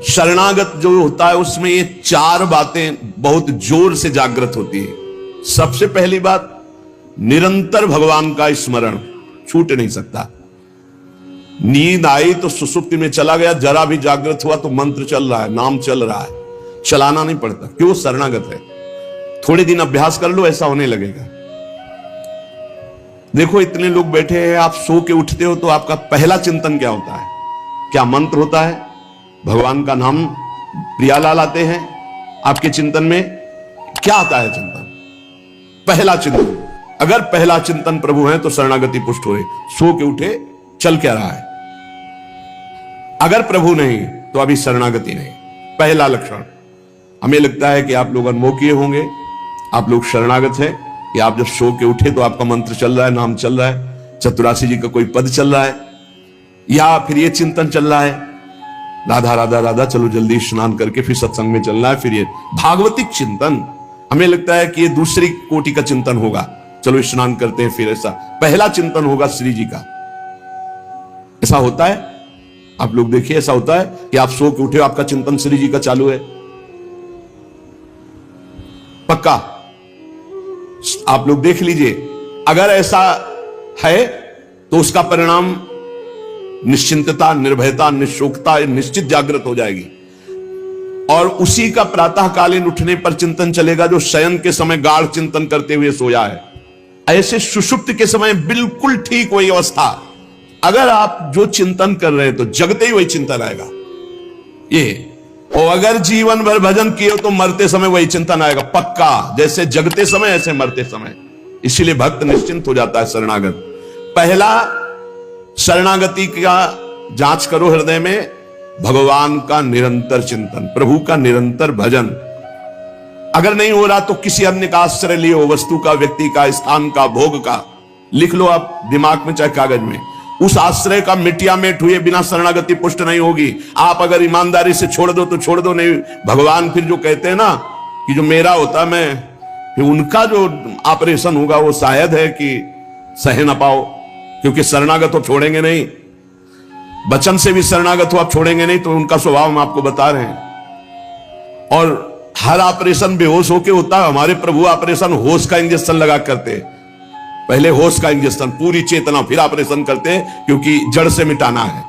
शरणागत जो होता है उसमें ये चार बातें बहुत जोर से जागृत होती है। सबसे पहली बात, निरंतर भगवान का स्मरण छूट नहीं सकता। नींद आई तो सुसुप्ति में चला गया, जरा भी जागृत हुआ तो मंत्र चल रहा है, नाम चल रहा है, चलाना नहीं पड़ता। क्यों? शरणागत है। थोड़े दिन अभ्यास कर लो, ऐसा होने लगेगा। देखो इतने लोग बैठे हैं, आप सो के उठते हो तो आपका पहला चिंतन क्या होता है? क्या मंत्र होता है? भगवान का नाम प्रियालाल आते हैं आपके चिंतन में? क्या आता है चिंतन? पहला चिंतन। अगर पहला चिंतन प्रभु है तो शरणागति पुष्ट हुए। सो के उठे, चल क्या रहा है? अगर प्रभु नहीं तो अभी शरणागति नहीं। पहला लक्षण। हमें लगता है कि आप लोग अनमोखी होंगे, आप लोग शरणागत हैं कि आप जब सो के उठे तो आपका मंत्र चल रहा है, नाम चल रहा है, चतुरासी जी का कोई पद चल रहा है, या फिर ये चिंतन चल रहा है, राधा राधा राधा, चलो जल्दी स्नान करके फिर सत्संग में चलना है। फिर ये भागवतिक चिंतन, हमें लगता है कि ये दूसरी कोटि का चिंतन होगा, चलो स्नान करते हैं फिर। ऐसा पहला चिंतन होगा श्री जी का। ऐसा होता है? आप लोग देखिए, ऐसा होता है कि आप सो के उठे, आपका चिंतन श्री जी का चालू है? पक्का? आप लोग देख लीजिए, अगर ऐसा है तो उसका परिणाम निश्चिंतता, निर्भयता, निशोकता निश्चित जागृत हो जाएगी। और उसी का प्रातःकालीन उठने पर चिंतन चलेगा जो शयन के समय गाढ़ चिंतन करते हुए सोया है। ऐसे सुषुप्त के समय बिल्कुल ठीक वही अवस्था। अगर आप जो चिंतन कर रहे हैं तो जगते ही वही चिंतन आएगा ये। और अगर जीवन भर भजन किए हो तो मरते समय वही चिंतन आएगा, पक्का। जैसे जगते समय ऐसे मरते समय। इसीलिए भक्त निश्चिंत हो जाता है शरणागत। पहला, शरणागति का जांच करो हृदय में, भगवान का निरंतर चिंतन, प्रभु का निरंतर भजन। अगर नहीं हो रहा तो किसी अन्य का आश्रय लियो, वस्तु का, व्यक्ति का, स्थान का, भोग का। लिख लो आप दिमाग में चाहे कागज में। उस आश्रय का मिटिया मेट हुए बिना शरणागति पुष्ट नहीं होगी। आप अगर ईमानदारी से छोड़ दो तो छोड़ दो, नहीं भगवान फिर जो कहते हैं ना कि जो मेरा होता मैं, फिर उनका जो ऑपरेशन होगा वो शायद है कि सह ना पाओ, क्योंकि शरणागत हो छोड़ेंगे नहीं। वचन से भी शरणागत हो आप छोड़ेंगे नहीं, तो उनका स्वभाव हम आपको बता रहे हैं। और हर ऑपरेशन बेहोश होके होता है। हमारे प्रभु ऑपरेशन होश का इंजेक्शन लगा करते, पहले होश का इंजेक्शन, पूरी चेतना, फिर ऑपरेशन करते, क्योंकि जड़ से मिटाना है।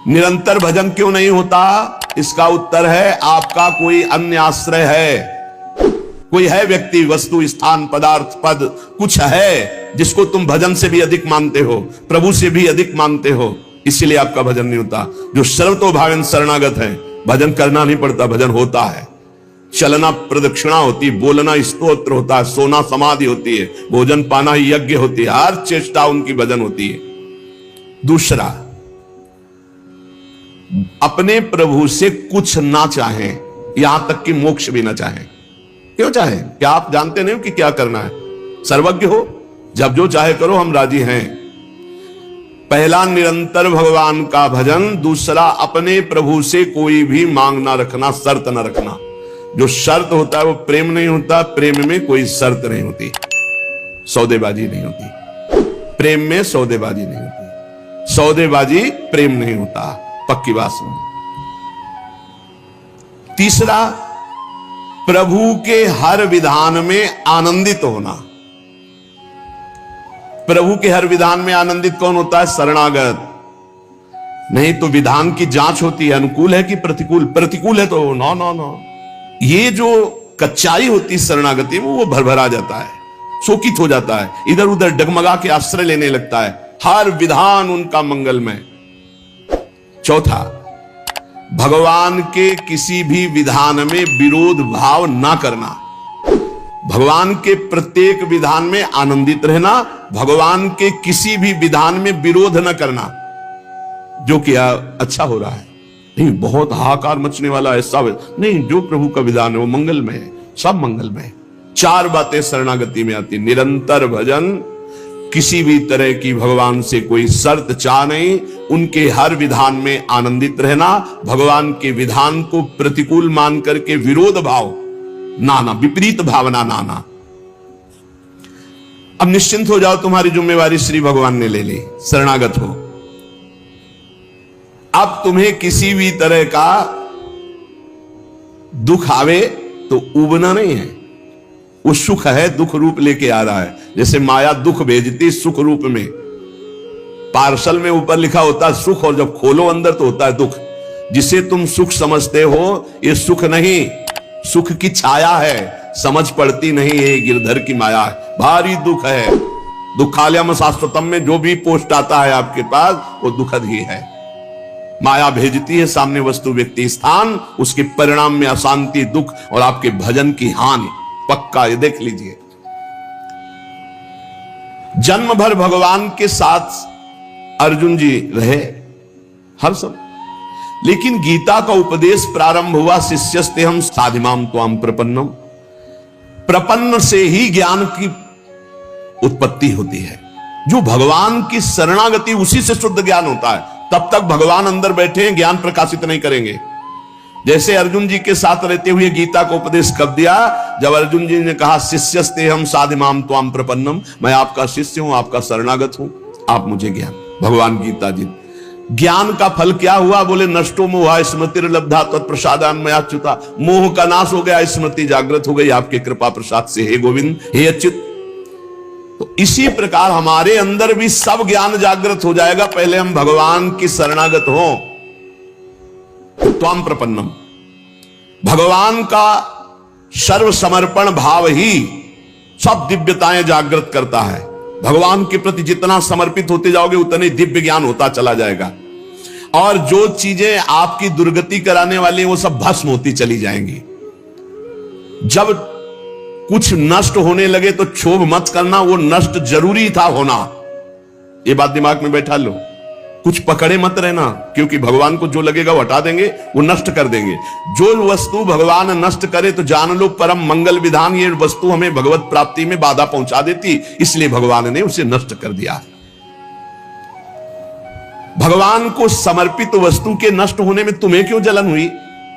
निरंतर भजन क्यों नहीं होता? इसका उत्तर है आपका कोई अन्य आश्रय है। कोई है व्यक्ति, वस्तु, स्थान, पदार्थ, पद, कुछ है जिसको तुम भजन से भी अधिक मानते हो, प्रभु से भी अधिक मानते हो, इसीलिए आपका भजन नहीं होता। जो सर्वतोभावेन शरणागत है, भजन करना नहीं पड़ता, भजन होता है। चलना प्रदक्षिणा होती, बोलना स्तोत्र होता है, सोना समाधि होती है, भोजन पाना यज्ञ होती है, हर चेष्टा उनकी भजन होती है। दूसरा, अपने प्रभु से कुछ ना चाहें, यहां तक कि मोक्ष भी ना चाहें। क्यों चाहें? क्या आप जानते नहीं हो कि क्या करना है? सर्वज्ञ हो, जब जो चाहे करो, हम राजी हैं। पहला, निरंतर भगवान का भजन। दूसरा, अपने प्रभु से कोई भी मांग ना रखना, शर्त ना रखना। जो शर्त होता है वो प्रेम नहीं होता। प्रेम में कोई शर्त नहीं होती, सौदेबाजी नहीं होती। प्रेम में सौदेबाजी नहीं होती, सौदेबाजी प्रेम नहीं होता, पक्की बात सुनो। तीसरा, प्रभु के हर विधान में आनंदित होना। प्रभु के हर विधान में आनंदित कौन होता है? शरणागत। नहीं तो विधान की जांच होती है, अनुकूल है कि प्रतिकूल। प्रतिकूल है तो नो नो नो। ये जो कच्चाई होती है शरणागति में, वो भरभरा जाता है, शोकित हो जाता है, इधर उधर डगमगा के आश्रय लेने लगता है। हर विधान उनका मंगलमय। चौथा, भगवान के किसी भी विधान में विरोध भाव ना करना। भगवान के प्रत्येक विधान में आनंदित रहना, भगवान के किसी भी विधान में विरोध न करना। जो किया अच्छा हो रहा है, नहीं बहुत हाहाकार मचने वाला है, सब नहीं, जो प्रभु का विधान है वो मंगलमय है, सब मंगलमय है। चार बातें शरणागति में आती, निरंतर भजन, किसी भी तरह की भगवान से कोई शर्त चाह नहीं, उनके हर विधान में आनंदित रहना, भगवान के विधान को प्रतिकूल मान करके विरोध भाव नाना, विपरीत भावना नाना। अब निश्चिंत हो जाओ, तुम्हारी जिम्मेवारी श्री भगवान ने ले ली, शरणागत हो। अब तुम्हें किसी भी तरह का दुख आवे तो उबना नहीं है, वो सुख है, दुख रूप लेके आ रहा है। जैसे माया दुख भेजती सुख रूप में, पार्सल में ऊपर लिखा होता है सुख, और जब खोलो अंदर तो होता है दुख। जिसे तुम सुख समझते हो ये सुख नहीं, सुख की छाया है, समझ पड़ती नहीं, ये गिरधर की माया है, भारी दुख है। दुखालयम शाश्वतम में जो भी पोस्ट आता है आपके पास वो दुखद ही है। माया भेजती है सामने वस्तु व्यक्ति स्थान, उसके परिणाम में अशांति दुख और आपके भजन की हानि पक्का, ये देख लीजिए। जन्म भर भगवान के साथ अर्जुन जी रहे हर समय, लेकिन गीता का उपदेश प्रारंभ हुआ शिष्यस्ते हम साधिमाम त्वाम प्रपन्नम। प्रपन्न से ही ज्ञान की उत्पत्ति होती है। जो भगवान की शरणागति, उसी से शुद्ध ज्ञान होता है। तब तक भगवान अंदर बैठे हैं, ज्ञान प्रकाशित नहीं करेंगे। जैसे अर्जुन जी के साथ रहते हुए गीता का उपदेश कब दिया? जब अर्जुन जी ने कहा शिष्यस्ते हम साधिमाम त्वाम प्रपन्नम, मैं आपका शिष्य हूं, आपका शरणागत हूं, आप मुझे ज्ञान। भगवान गीता जी, ज्ञान का फल क्या हुआ? बोले नष्टो मोह स्मृतिर्लब्धा तत्प्रसादान्मयाच्युता। मोह का नाश हो गया, स्मृति जागृत हो गई आपके कृपा प्रसाद से, हे गोविंद, हे अच्युत। तो इसी प्रकार हमारे अंदर भी सब ज्ञान जागृत हो जाएगा, पहले हम भगवान की शरणागत हो। त्वाम प्रपन्नम, भगवान का सर्व समर्पण भाव ही सब दिव्यताएं जागृत करता है। भगवान के प्रति जितना समर्पित होते जाओगे उतने दिव्य ज्ञान होता चला जाएगा, और जो चीजें आपकी दुर्गति कराने वाली वो सब भस्म होती चली जाएंगी। जब कुछ नष्ट होने लगे तो क्षोभ मत करना, वो नष्ट जरूरी था होना, ये बात दिमाग में बैठा लो। कुछ पकड़े मत रहना, क्योंकि भगवान को जो लगेगा वो हटा देंगे, वो नष्ट कर देंगे। जो वस्तु भगवान नष्ट करे तो जान लो परम मंगल विधान, ये वस्तु हमें भगवत प्राप्ति में बाधा पहुंचा देती, इसलिए भगवान ने उसे नष्ट कर दिया। भगवान को समर्पित वस्तु के नष्ट होने में तुम्हें क्यों जलन हुई?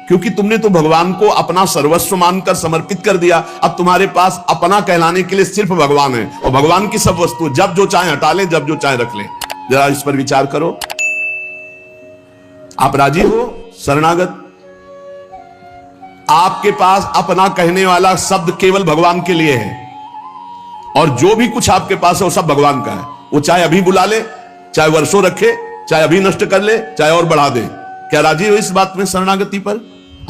क्योंकि तुमने तो भगवान को अपना सर्वस्व मानकर समर्पित कर दिया। अब तुम्हारे पास अपना कहलाने के लिए सिर्फ भगवान है, और भगवान की सब वस्तु जब जो चाहे हटा ले, जब जो चाहे रख ले। जरा इस पर विचार करो। आप राजी हो शरणागत? आपके पास अपना कहने वाला शब्द केवल भगवान के लिए है, और जो भी कुछ आपके पास है वो सब भगवान का है। वो चाहे अभी बुला ले, चाहे वर्षों रखे, चाहे अभी नष्ट कर ले, चाहे और बढ़ा दे। क्या राजी हो इस बात में शरणागति पर?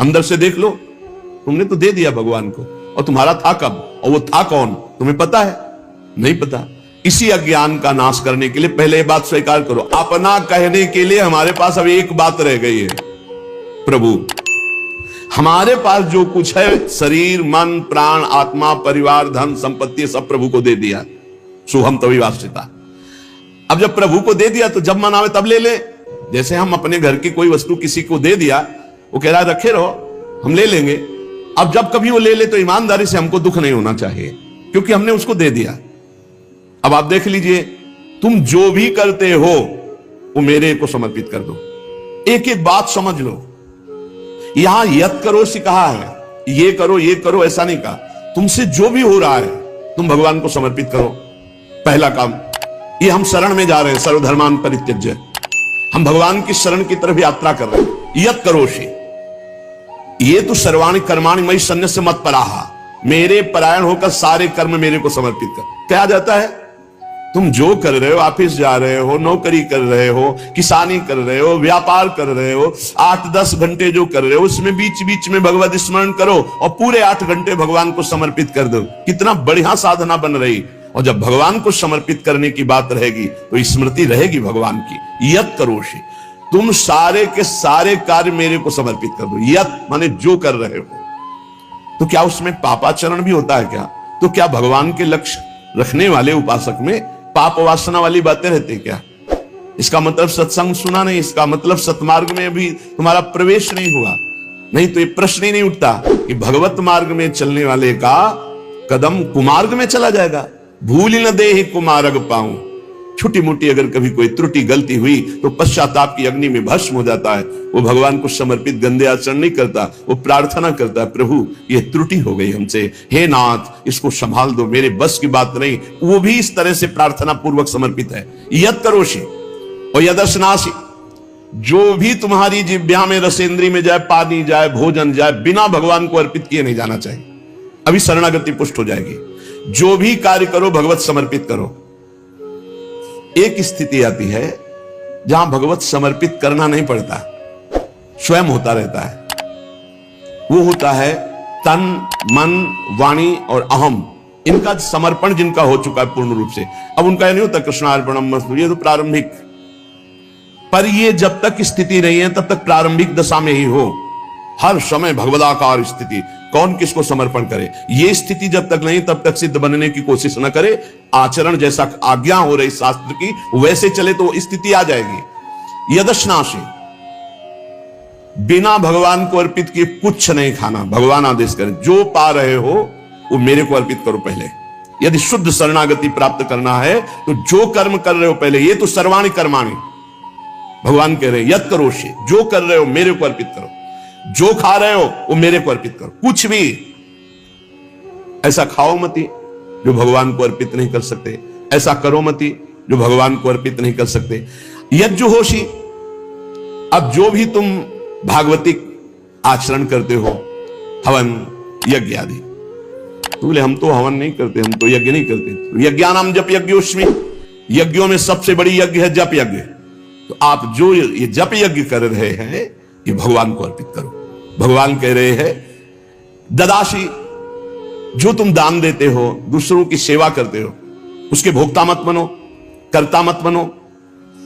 अंदर से देख लो, तुमने तो दे दिया भगवान को, और तुम्हारा था कब, और वो था कौन, तुम्हें पता है? नहीं पता। इसी अज्ञान का नाश करने के लिए पहले ये बात स्वीकार करो, अपना कहने के लिए हमारे पास अब एक बात रह गई है, प्रभु। हमारे पास जो कुछ है, शरीर, मन, प्राण, आत्मा, परिवार, धन, संपत्ति, सब प्रभु को दे दिया। शुभम तभी वास्यता। अब जब प्रभु को दे दिया तो जब मन आवे तब ले ले। जैसे हम अपने घर की कोई वस्तु किसी को दे दिया, वो कह रहा है रखे रहो, हम ले लेंगे। अब जब कभी वो ले ले तो ईमानदारी से हमको दुख नहीं होना चाहिए, क्योंकि हमने उसको दे दिया। अब आप देख लीजिए, तुम जो भी करते हो वो मेरे को समर्पित कर दो। एक एक बात समझ लो। यहां यत करो से कहा है, ये करो ऐसा नहीं कहा। तुमसे जो भी हो रहा है तुम भगवान को समर्पित करो। पहला काम ये, हम शरण में जा रहे हैं, सर्वधर्मान परित्यज्य। हम भगवान की शरण की तरफ यात्रा कर रहे हैं। यत करोषि, ये तो सर्वाणि कर्माणि मयि सन्न्यस्य मत्पराः, मेरे परायण होकर सारे कर्म मेरे को समर्पित कर। क्या जाता है? तुम जो कर रहे हो, ऑफिस जा रहे हो, नौकरी कर रहे हो, किसानी कर रहे हो, व्यापार कर रहे हो, 8-10 घंटे जो कर रहे हो उसमें बीच बीच में भगवत स्मरण करो, और पूरे 8 घंटे भगवान को समर्पित कर दो। कितना बढ़िया साधना बन रही। और जब भगवान को समर्पित करने की बात रहेगी तो स्मृति रहेगी भगवान की। यत करोषि, तुम सारे के सारे कार्य मेरे को समर्पित कर दो। यत माने जो कर रहे हो। तो क्या उसमें पापाचरण भी होता है क्या? तो क्या भगवान के लक्ष्य रखने वाले उपासक में पाप वासना वाली बातें रहती क्या? इसका मतलब सत्संग सुना नहीं, इसका मतलब सतमार्ग में भी तुम्हारा प्रवेश नहीं हुआ। नहीं तो ये प्रश्न ही नहीं उठता कि भगवत मार्ग में चलने वाले का कदम कुमार्ग में चला जाएगा। भूल न दे कुमारग पाऊं, छोटी मोटी अगर कभी कोई त्रुटि गलती हुई तो पश्चाताप की अग्नि में भस्म हो जाता है। वो भगवान को समर्पित गंदे आचरण नहीं करता, वो प्रार्थना करता है, प्रभु ये त्रुटि हो गई हमसे, हे नाथ इसको संभाल दो, मेरे बस की बात नहीं। वो भी इस तरह से प्रार्थना पूर्वक समर्पित है। यत करोषि और यदर्शनासि, जो भी तुम्हारी जिह्वा में, रसेंद्री में जाए, पानी जाए, भोजन जाए, बिना भगवान को अर्पित किए नहीं जाना चाहिए। अभी शरणागति पुष्ट हो जाएगी। जो भी कार्य करो भगवत समर्पित करो। एक स्थिति आती है जहां भगवत समर्पित करना नहीं पड़ता, स्वयं होता रहता है। वो होता है तन, मन, वाणी और अहम, इनका समर्पण जिनका हो चुका है पूर्ण रूप से। अब उनका नहीं होता कृष्णार्पणमस्तु, ये तो प्रारंभिक, पर ये जब तक स्थिति नहीं है तब तक प्रारंभिक दशा में ही हो। हर समय भगवदाकार स्थिति, कौन किसको समर्पण करे, ये स्थिति जब तक नहीं तब तक सिद्ध बनने की कोशिश न करे। आचरण जैसा आज्ञा हो रही शास्त्र की वैसे चले तो स्थिति आ जाएगी। यदश्नासी, बिना भगवान को अर्पित किए कुछ नहीं खाना। भगवान आदेश करें जो पा रहे हो वो मेरे को अर्पित करो पहले। यदि शुद्ध शरणागति प्राप्त करना है तो जो कर्म कर रहे हो पहले, ये तो सर्वाणि कर्माणि भगवान कह रहे हैं, यत् करोषि, जो कर रहे हो मेरे को अर्पित करो। जो खा रहे हो वो मेरे को अर्पित करो। कुछ भी ऐसा खाओ मती जो भगवान को अर्पित नहीं कर सकते, ऐसा करो मती जो भगवान को अर्पित नहीं कर सकते। यज्जुहोषि, अब जो भी तुम भागवतिक आचरण करते हो, हवन यज्ञ आदि, तो बोले हम तो हवन नहीं करते, हम तो यज्ञ नहीं करते। यज्ञानाम जप यज्ञोस्मि, यज्ञों में सबसे बड़ी यज्ञ है जप यज्ञ। तो आप जो ये जप यज्ञ कर रहे हैं ये भगवान को अर्पित करो। भगवान कह रहे हैं ददाशी, जो तुम दान देते हो, दूसरों की सेवा करते हो, उसके भोक्ता मत बनो, कर्ता मत बनो।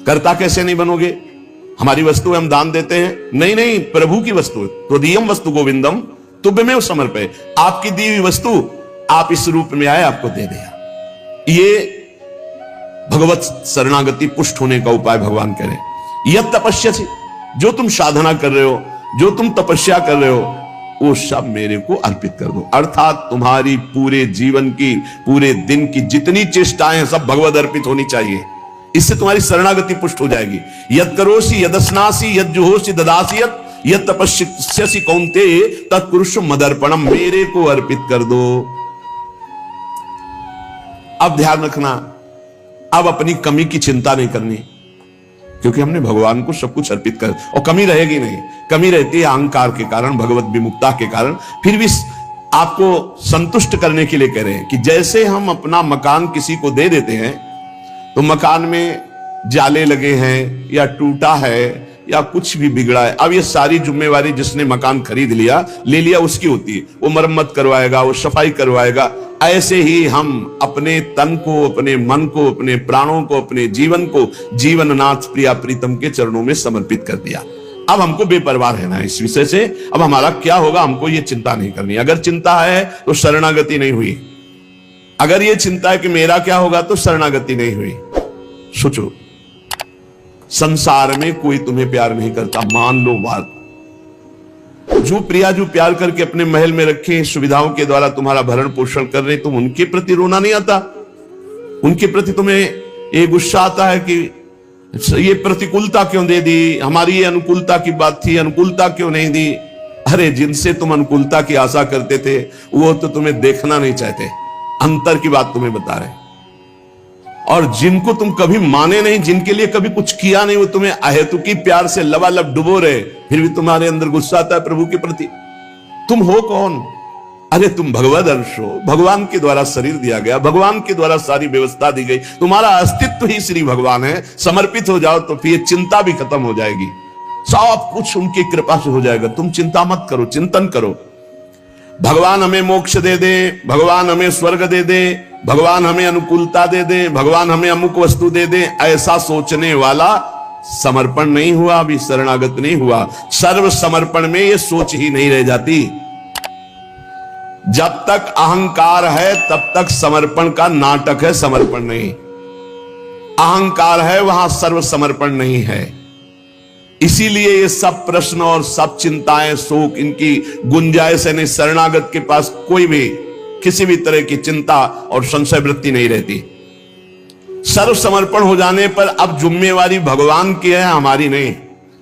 कर्ता कैसे नहीं बनोगे? हमारी वस्तु हम दान देते हैं, नहीं नहीं, प्रभु की वस्तु है। त्वदीयम वस्तु गोविंदम तुभ्यमेव समर्पये, आपकी दी हुई वस्तु आप इस रूप में आए, आपको दे दिया। ये भगवत शरणागति पुष्ट होने का उपाय भगवान कह रहे हैं। यह तपस्या, जो तुम साधना कर रहे हो, जो तुम तपस्या कर रहे हो, वो सब मेरे को अर्पित कर दो। अर्थात तुम्हारी पूरे जीवन की, पूरे दिन की जितनी चेष्टाएं हैं सब भगवत अर्पित होनी चाहिए। इससे तुम्हारी शरणागति पुष्ट हो जाएगी। यद करोसी यदस्नासी यज्जुहोसी ददासी यद तपस्यसि कौन्तेय तत्पुरुषं मदर्पणम, मेरे को अर्पित कर दो। अब ध्यान रखना, अब अपनी कमी की चिंता नहीं करनी, क्योंकि हमने भगवान को सब कुछ अर्पित कर, और कमी रहेगी नहीं। कमी रहती है अहंकार के कारण, भगवत विमुक्ता के कारण। फिर भी आपको संतुष्ट करने के लिए कह रहे हैं कि जैसे हम अपना मकान किसी को दे देते हैं तो मकान में जाले लगे हैं या टूटा है या कुछ भी बिगड़ा है, अब ये सारी जिम्मेवारी जिसने मकान खरीद लिया, ले लिया, उसकी होती है। वो मरम्मत करवाएगा, वो सफाई करवाएगा। ऐसे ही हम अपने तन को, अपने मन को, अपने प्राणों को, अपने जीवन को जीवननाथ प्रिया प्रीतम के चरणों में समर्पित कर दिया। अब हमको बेपरवाह रहना है इस विषय से। अब हमारा क्या होगा हमको ये चिंता नहीं करनी। अगर चिंता है तो शरणागति नहीं हुई, अगर ये चिंता है कि मेरा क्या होगा तो शरणागति नहीं हुई। सोचो, संसार में कोई तुम्हें प्यार नहीं करता, मान लो बात। जो प्रिया, जो प्यार करके अपने महल में रखे, सुविधाओं के द्वारा तुम्हारा भरण पोषण कर रहे, तुम उनके प्रति रोना नहीं आता? उनके प्रति तुम्हें ये गुस्सा आता है कि ये प्रतिकूलता क्यों दे दी, हमारी ये अनुकूलता की बात थी, अनुकूलता क्यों नहीं दी? अरे जिनसे तुम अनुकूलता की आशा करते थे वो तो तुम्हें देखना नहीं चाहते, अंतर की बात तुम्हें बता रहे। और जिनको तुम कभी माने नहीं, जिनके लिए कभी कुछ किया नहीं, वो तुम्हें अहेतुकी प्यार से लबालब डुबो रहे, फिर भी तुम्हारे अंदर गुस्सा आता है प्रभु के प्रति। तुम हो कौन? अरे तुम भगवद अंश हो, भगवान के द्वारा शरीर दिया गया, भगवान के द्वारा सारी व्यवस्था दी गई, तुम्हारा अस्तित्व ही श्री भगवान है। समर्पित हो जाओ तो फिर चिंता भी खत्म हो जाएगी, सब कुछ उनकी कृपा से हो जाएगा। तुम चिंता मत करो, चिंतन करो। भगवान हमें मोक्ष दे दे, भगवान हमें स्वर्ग दे दे, भगवान हमें अनुकूलता दे दे, भगवान हमें अमुक वस्तु दे दे, ऐसा सोचने वाला समर्पण नहीं हुआ, अभी शरणागत नहीं हुआ। सर्व समर्पण में ये सोच ही नहीं रह जाती। जब तक अहंकार है तब तक समर्पण का नाटक है, समर्पण नहीं। अहंकार है वहां सर्व समर्पण नहीं है। इसीलिए ये सब प्रश्न और सब चिंताएं, शोक, इनकी गुंजाइश नहीं। शरणागत के पास कोई भी किसी भी तरह की चिंता और संशय वृत्ति नहीं रहती। सर्व समर्पण हो जाने पर अब जिम्मेवारी भगवान की है, हमारी नहीं।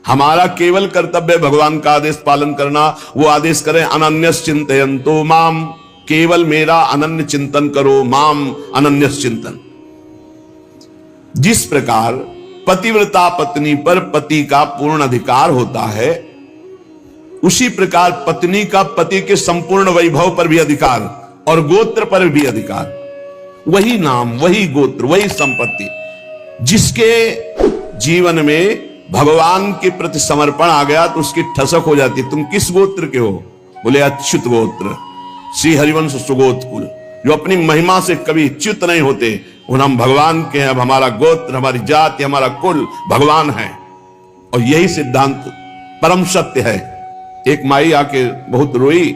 हमारा केवल कर्तव्य भगवान का आदेश पालन करना। वो आदेश करें अनन्यस चिंतयन्तो माम, केवल मेरा अनन्य चिंतन करो, माम अनन्यस चिंतन। जिस प्रकार पतिव्रता पत्नी पर पति का पूर्ण अधिकार होता है, उसी प्रकार पत्नी का पति के संपूर्ण वैभव पर भी अधिकार और गोत्र पर भी अधिकार। वही नाम, वही गोत्र, वही संपत्ति। जिसके जीवन में भगवान के प्रति समर्पण आ गया तो उसकी ठसक हो जाती है। तुम किस गोत्र के हो? बोले अच्युत गोत्र, श्री हरिवंश सुगोत्र कुल। जो अपनी महिमा से कभी च्युत नहीं होते, उन हम भगवान के हैं। अब हमारा गोत्र, हमारी जाति, हमारा कुल भगवान है। और यही सिद्धांत परम सत्य है। एक माई आके बहुत रोई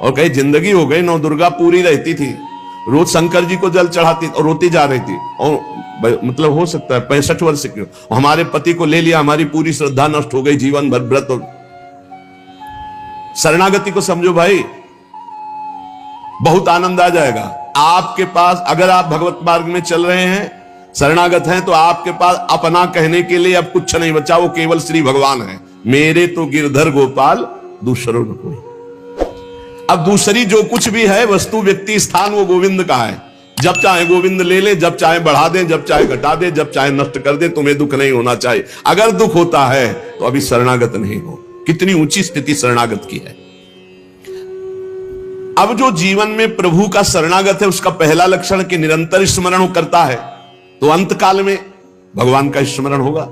और कही जिंदगी हो गई, नौ दुर्गा पूरी रहती थी, रोज शंकर जी को जल चढ़ाती और रोती जा रही थी। और मतलब हो सकता है 65 वर्ष की, हमारे पति को ले लिया, हमारी पूरी श्रद्धा नष्ट हो गई, जीवन भर व्रत। और शरणागति को समझो भाई, बहुत आनंद आ जाएगा आपके पास। अगर आप भगवत मार्ग में चल रहे हैं, शरणागत हैं, तो आपके पास अपना कहने के लिए अब कुछ नहीं बचा, वो केवल श्री भगवान है। मेरे तो गिरधर गोपाल दूसरों न कोई। अब दूसरी जो कुछ भी है, वस्तु, व्यक्ति, स्थान, वो गोविंद का है। जब चाहे गोविंद ले ले, जब चाहे बढ़ा दे, जब चाहे घटा दे, जब चाहे नष्ट कर दे। तुम्हें दुख नहीं होना चाहिए। अगर दुख होता है तो अभी शरणागत नहीं हो। कितनी ऊंची स्थिति शरणागत की है। अब जो जीवन में प्रभु का शरणागत है, उसका पहला लक्षण कि निरंतर स्मरण करता है, तो अंत काल में भगवान का स्मरण होगा।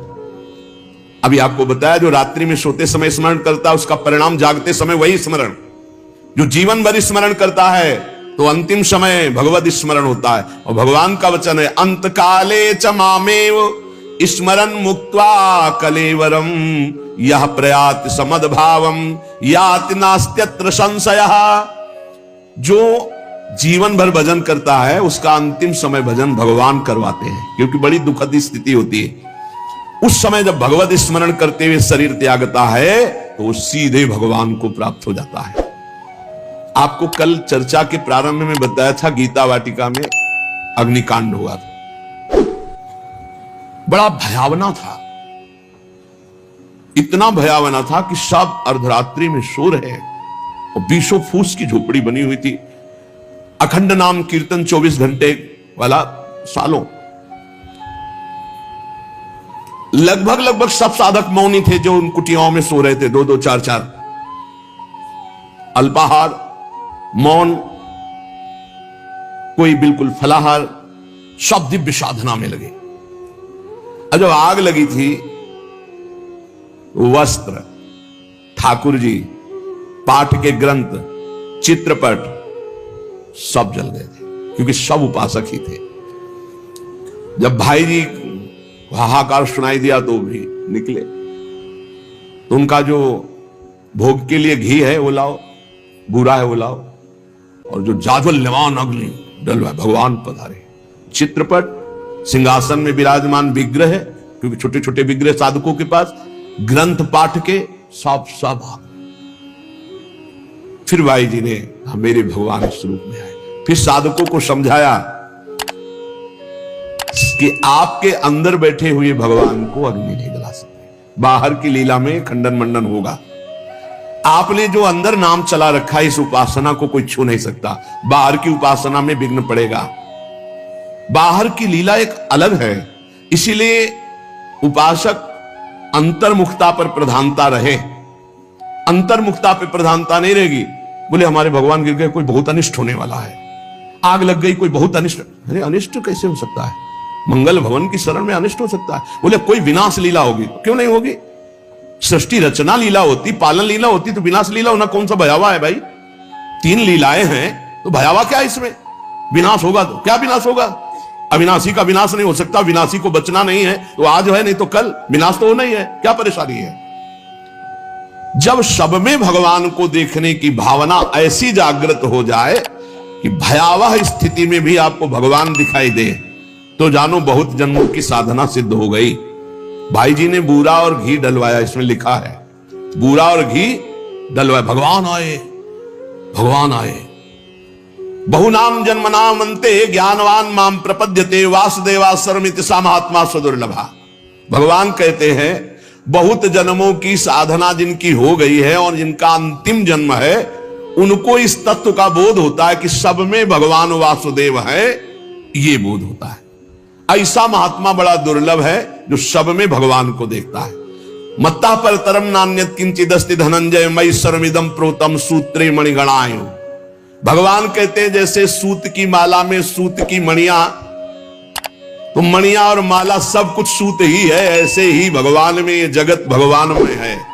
अभी आपको बताया, जो रात्रि में सोते समय स्मरण करता है, उसका परिणाम जागते समय वही स्मरण। जो जीवन भर स्मरण करता है, तो अंतिम समय भगवत स्मरण होता है। और भगवान का वचन है, अंत काले च मामेव स्मरन मुक्त्वा कलेवरम यह प्रयात समद्भावम याति नास्त्यत्र संशयः। जो जीवन भर भजन करता है, उसका अंतिम समय भजन भगवान करवाते हैं, क्योंकि बड़ी दुखद स्थिति होती है। उस समय जब भगवत स्मरण करते हुए शरीर त्यागता है, तो वो सीधे भगवान को प्राप्त हो जाता है। आपको कल चर्चा के प्रारंभ में बताया था, गीता वाटिका में अग्निकांड हुआ था। बड़ा भयावना था, इतना भयावना था कि सब अर्धरात्रि में सो रहे हैं और 20 फूस की झोपड़ी बनी हुई थी। अखंड नाम कीर्तन 24 घंटे वाला, सालों। लगभग सब साधक मौनी थे, जो उन कुटियाओं में सो रहे थे, 2-2, 4-4। अल्पाहार, मौन, कोई बिल्कुल फलाहार, सब दिव्य साधना में लगे। अब जब आग लगी थी, वस्त्र, ठाकुर जी, पाठ के ग्रंथ, चित्रपट सब जल गए थे, क्योंकि सब उपासक ही थे। जब भाई जी हाहाकार सुनाई दिया तो भी निकले। तो उनका जो भोग के लिए घी है वो लाओ, बुरा है वो लाओ, और जो जाज्वल्यमान अग्नि डलवा, भगवान पधारे। चित्रपट, सिंहासन में विराजमान विग्रह है, क्योंकि छोटे छोटे विग्रह साधकों के पास, ग्रंथ पाठ के सब फिर भाई जी ने मेरे भगवान स्वरूप में आए। फिर साधकों को समझाया कि आपके अंदर बैठे हुए भगवान को अग्नि नहीं जला सकते, बाहर की लीला में खंडन मंडन होगा। आपने जो अंदर नाम चला रखा है, इस उपासना को कोई छू नहीं सकता। बाहर की उपासना में विघ्न पड़ेगा। बाहर की लीला एक अलग है, इसीलिए उपासक अंतर्मुखता पर प्रधानता रहे। अंतर्मुखता पर प्रधानता नहीं रहेगी, बोले हमारे भगवान गिर गए, कोई बहुत अनिष्ट होने वाला है, आग लग गई, कोई बहुत अनिष्ट। अरे अनिष्ट कैसे हो सकता है? मंगल भवन की शरण में अनिष्ट हो सकता है? बोले कोई विनाश लीला होगी। क्यों नहीं होगी? सृष्टि रचना लीला होती, पालन लीला होती, तो विनाश लीला होना कौन सा भयावह है भाई? 3 लीलाएं हैं, तो भयावह क्या है इसमें? विनाश होगा तो क्या विनाश होगा? अविनाशी का विनाश नहीं हो सकता, विनाशी को बचना नहीं है, तो आज है नहीं तो कल विनाश तो होना ही है, क्या परेशानी है? जब सब में भगवान को देखने की भावना ऐसी जागृत हो जाए कि भयावह स्थिति में भी आपको भगवान दिखाई दे, तो जानो बहुत जन्मों की साधना सिद्ध हो गई। भाई जी ने बूरा और घी डलवाया, इसमें लिखा है बूरा और घी डलवाया, भगवान आए, भगवान आए। बहुनाम जन्मनाम अन्ते ज्ञानवान माम प्रपद्यते वासुदेवा सर्वमिति सा महात्मा सुदुर्लभा। भगवान कहते हैं बहुत जन्मों की साधना जिनकी हो गई है और जिनका अंतिम जन्म है, उनको इस तत्व का बोध होता है कि सब में भगवान वासुदेव है, ये बोध होता है। ऐसा महात्मा बड़ा दुर्लभ है जो सब में भगवान को देखता है। मत्ता पर तरम नान्यत किंचिदस्ति धनंजय मई सर्वमिदं प्रोतम सूत्रे मणिगणायु। भगवान कहते हैं जैसे सूत की माला में सूत की मणियां, तो मणियां और माला सब कुछ सूत ही है, ऐसे ही भगवान में ये जगत भगवान में है।